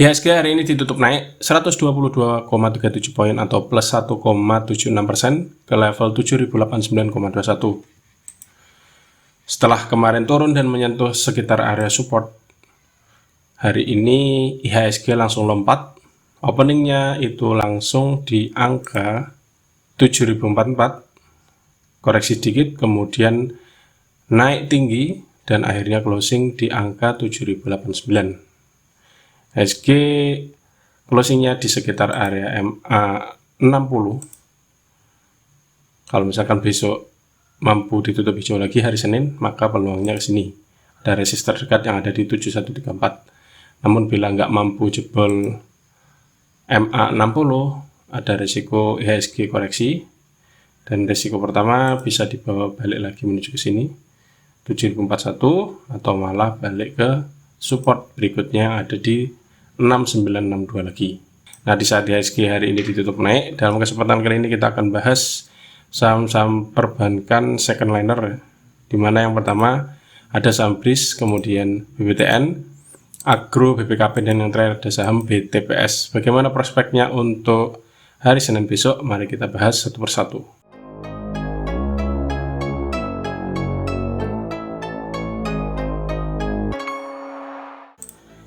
IHSG hari ini ditutup naik 122,37 poin atau plus 1,76% ke level 7089,21. Setelah kemarin turun dan menyentuh sekitar area support, hari ini IHSG langsung lompat. Openingnya itu langsung di angka 7044, koreksi sedikit, kemudian naik tinggi dan akhirnya closing di angka 7089. IHSG closingnya di sekitar area MA 60. Kalau misalkan besok mampu ditutup hijau lagi hari Senin, maka peluangnya ke sini. Ada resistor terdekat yang ada di 7134. Namun bila nggak mampu jebol MA 60, ada risiko IHSG koreksi. Dan risiko pertama bisa dibawa balik lagi menuju ke sini 7041 atau malah balik ke support berikutnya ada di 6962 lagi. Nah, di saat IHSG hari ini ditutup naik, dalam kesempatan kali ini kita akan bahas saham-saham perbankan second liner, di mana yang pertama ada saham BRIS, kemudian BBTN, Agro, BPKP, dan yang terakhir ada saham BTPS. Bagaimana prospeknya untuk hari Senin besok? Mari kita bahas satu persatu.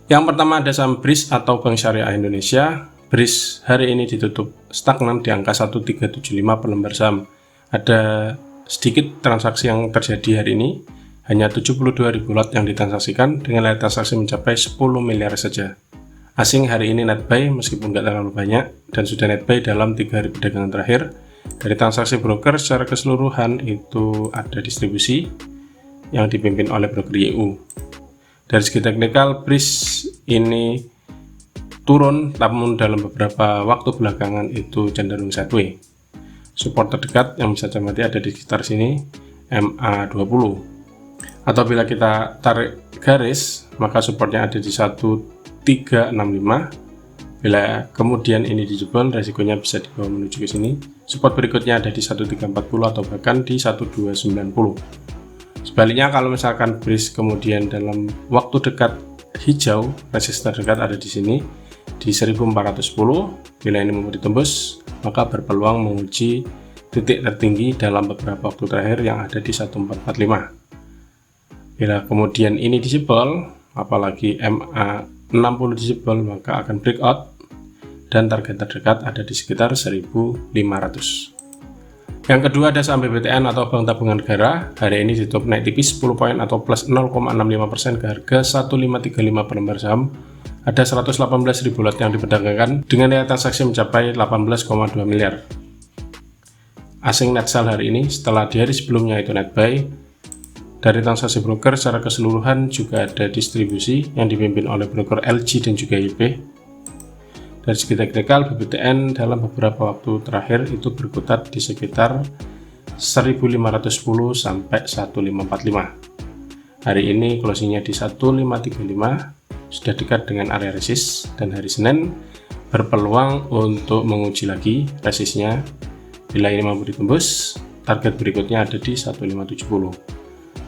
Yang pertama ada saham BRIS atau Bank Syariah Indonesia. BRIS hari ini ditutup stagnan di angka 1375 per lembar saham. Ada sedikit transaksi yang terjadi hari ini, hanya 72.000 lot yang ditransaksikan dengan nilai transaksi mencapai 10 miliar saja. Asing hari ini net buy meskipun nggak terlalu banyak dan sudah net buy dalam 3 hari perdagangan terakhir. Dari transaksi broker secara keseluruhan itu ada distribusi yang dipimpin oleh broker YU. Dari segi teknikal, BRIS ini turun, namun dalam beberapa waktu belakangan itu cenderung sideways. Support terdekat yang bisa cermati ada di sekitar sini, MA20. Atau bila kita tarik garis, maka supportnya ada di 1365. Bila kemudian ini dijebol, resikonya bisa dibawa menuju ke sini. Support berikutnya ada di 1340 atau bahkan di 1290. Sebaliknya kalau misalkan BRIS kemudian dalam waktu dekat hijau, resistor dekat ada di sini di 1410. Bila ini mau ditembus, maka berpeluang menguji titik tertinggi dalam beberapa waktu terakhir yang ada di 1445. Bila kemudian ini dijebol, apalagi MA 60 dijebol, maka akan breakout dan target terdekat ada di sekitar 1500. Yang kedua ada saham BBTN atau Bank Tabungan Negara. Hari ini ditutup naik tipis 10 poin atau plus 0,65% ke harga 1535 per lembar saham. Ada 118.000 lot yang diperdagangkan dengan nilai transaksi mencapai 18,2 miliar. Asing net sell hari ini setelah di hari sebelumnya itu net buy. Dari transaksi broker secara keseluruhan juga ada distribusi yang dipimpin oleh broker LG dan juga YP. Dari segi teknikal, BBTN dalam beberapa waktu terakhir itu berkutat di sekitar 1510 sampai 1545. Hari ini closingnya di 1535, sudah dekat dengan area resist, dan hari Senin berpeluang untuk menguji lagi resistnya. Bila ini mampu ditembus, target berikutnya ada di 1570.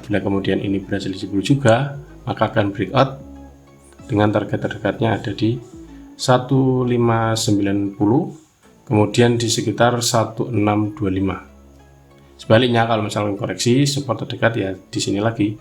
Bila kemudian ini berhasil dijebol juga, maka akan breakout dengan target terdekatnya ada di 1590, kemudian di sekitar 1625. Sebaliknya kalau misalnya koreksi, support terdekat ya di sini lagi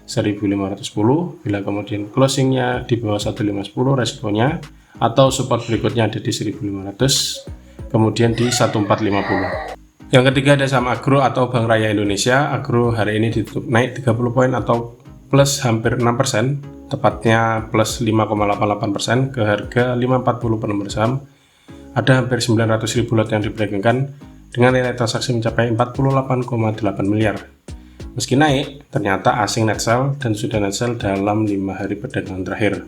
1510. Bila kemudian closingnya di bawah 1510 resikonya, atau support berikutnya ada di 1500, kemudian di 1450. Yang ketiga ada saham Agro atau Bank Raya Indonesia. Agro hari ini ditutup naik 30 poin atau plus hampir 6%, tepatnya plus 5,88% ke harga 540 per lembar saham. Ada hampir 900.000 lot yang diperdagangkan dengan nilai transaksi mencapai 48,8 miliar. Meski naik, ternyata asing net sell dan sudah net sell dalam 5 hari perdagangan terakhir.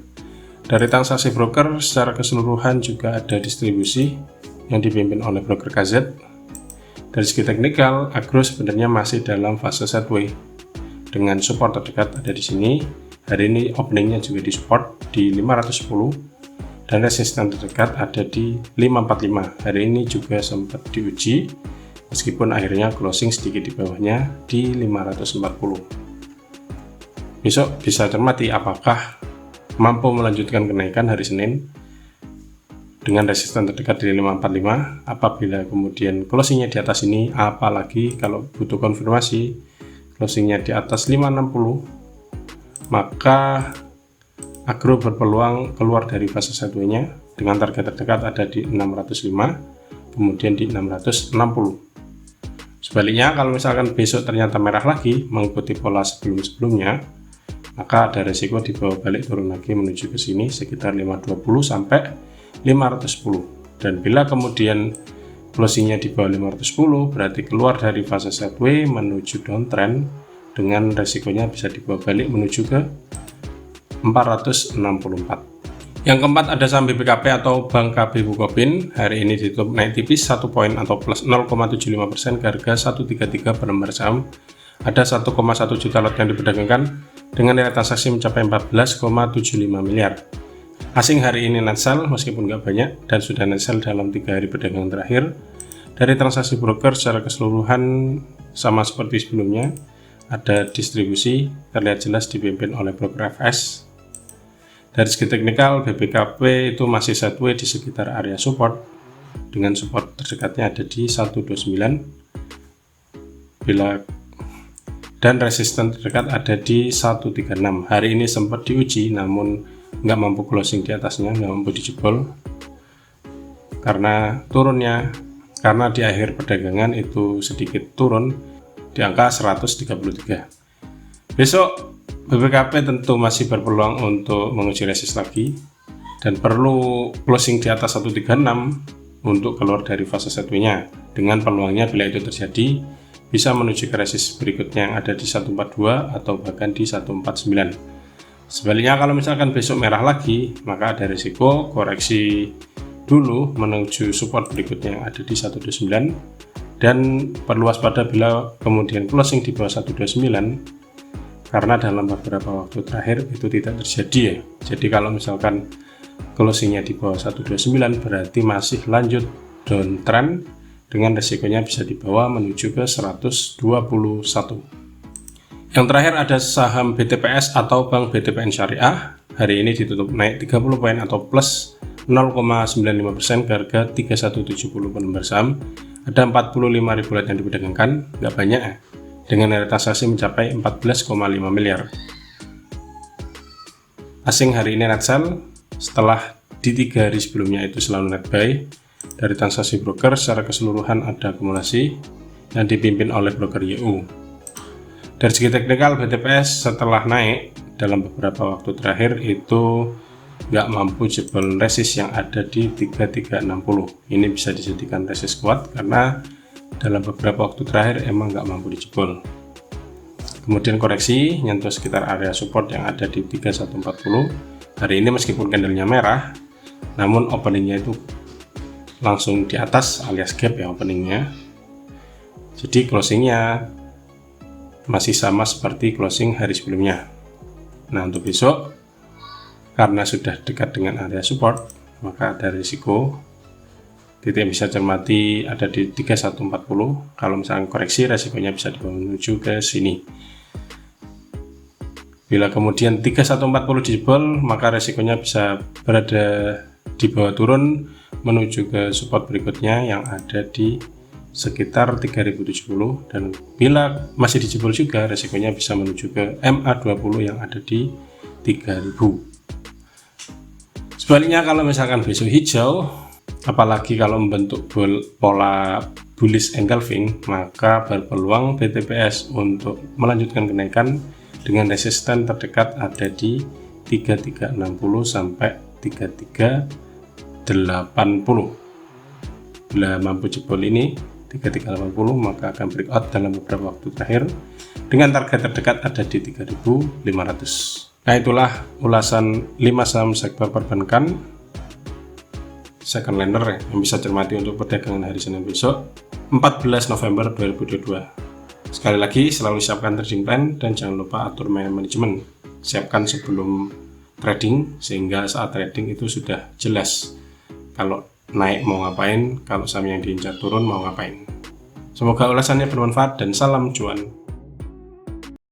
Dari transaksi broker secara keseluruhan juga ada distribusi yang dipimpin oleh broker KZ. Dari segi teknikal, Agro sebenarnya masih dalam fase sideways dengan support terdekat ada di sini. Hari ini openingnya juga di support di 510 dan resisten terdekat ada di 545. Hari ini juga sempat diuji meskipun akhirnya closing sedikit di bawahnya di 540. Besok bisa cermati apakah mampu melanjutkan kenaikan hari Senin. dengan resisten terdekat di 545. Apabila kemudian closingnya di atas ini, apalagi kalau butuh konfirmasi closingnya di atas 560, maka Agro berpeluang keluar dari fase sideways-nya dengan target terdekat ada di 605, kemudian di 660. Sebaliknya, kalau misalkan besok ternyata merah lagi mengikuti pola sebelum-sebelumnya, maka ada resiko dibawa balik turun lagi menuju ke sini sekitar 520 sampai 510. Dan bila kemudian closingnya di bawah 510, berarti keluar dari fase sideways menuju downtrend dengan resikonya bisa dibawa balik menuju ke 464. Yang keempat ada saham BPKP atau Bank KB Bukopin. Hari ini ditutup naik tipis 1 poin atau plus 0,75% ke harga 133 per lembar saham. Ada 1,1 juta lot yang diperdagangkan dengan nilai transaksi mencapai 14,75 miliar. Asing hari ini net sell meskipun nggak banyak dan sudah net sell dalam 3 hari perdagangan terakhir. Dari transaksi broker secara keseluruhan sama seperti sebelumnya, ada distribusi terlihat jelas dipimpin oleh broker FS. Dari segi teknikal, BPKP itu masih sideways di sekitar area support dengan support terdekatnya ada di 129 dan resisten terdekat ada di 136. Hari ini sempat diuji namun nggak mampu closing di atasnya, nggak mampu dijebol karena di akhir perdagangan itu sedikit turun di angka 133. Besok BPKP tentu masih berpeluang untuk menguji resist lagi dan perlu closing di atas 136 untuk keluar dari fase sideways-nya. Dengan peluangnya bila itu terjadi bisa menuju ke resist berikutnya yang ada di 142 atau bahkan di 149. Sebaliknya, kalau misalkan besok merah lagi, maka ada risiko koreksi dulu menuju support berikutnya yang ada di 129 dan perlu waspada bila kemudian closing di bawah 129 karena dalam beberapa waktu terakhir itu tidak terjadi ya. Jadi kalau misalkan closingnya di bawah 129 berarti masih lanjut downtrend dengan resikonya bisa dibawa menuju ke 121. Yang terakhir ada saham BTPS atau Bank BTPN Syariah. Hari ini ditutup naik 30 poin atau plus 0,95% ke harga 3170 per lembar saham. Ada 45.000 lot yang diperdagangkan, nggak banyak ya, dengan nilai transaksi mencapai 14,5 miliar. Asing hari ini net sell setelah di 3 hari sebelumnya itu selalu net buy. Dari transaksi broker secara keseluruhan ada akumulasi yang dipimpin oleh broker YU. Dari segi teknikal, BTPS setelah naik dalam beberapa waktu terakhir itu nggak mampu jebol resist yang ada di 3360. Ini bisa dijadikan resist kuat karena dalam beberapa waktu terakhir emang nggak mampu dijebol. Kemudian koreksi nyentuh sekitar area support yang ada di 3140. Hari ini meskipun candlenya merah, namun openingnya itu langsung di atas alias gap ya openingnya. Jadi closingnya masih sama seperti closing hari sebelumnya. Nah, untuk besok karena sudah dekat dengan area support, maka ada risiko titik yang bisa cermati ada di 3140. Kalau misalnya koreksi, resikonya bisa dibawa menuju ke sini. Bila kemudian 3140 dijebol, maka resikonya bisa berada di bawah turun menuju ke support berikutnya yang ada di sekitar 3070, dan bila masih dijebol juga resikonya bisa menuju ke MA20 yang ada di 3000. Sebaliknya, kalau misalkan besok hijau, apalagi kalau membentuk pola bullish engulfing, maka berpeluang BTPS untuk melanjutkan kenaikan dengan resisten terdekat ada di 3360 sampai 3380. Bila mampu jebol ini 3380, maka akan breakout dalam beberapa waktu terakhir dengan target terdekat ada di 3500. Nah, itulah ulasan 5 saham sektor perbankan second lender yang bisa cermati untuk perdagangan hari Senin besok 14 November 2022. Sekali lagi, selalu siapkan trading plan dan jangan lupa atur manajemen. Siapkan sebelum trading sehingga saat trading itu sudah jelas kalau naik mau ngapain, kalau saham yang diincar turun mau ngapain. Semoga ulasannya bermanfaat dan salam cuan.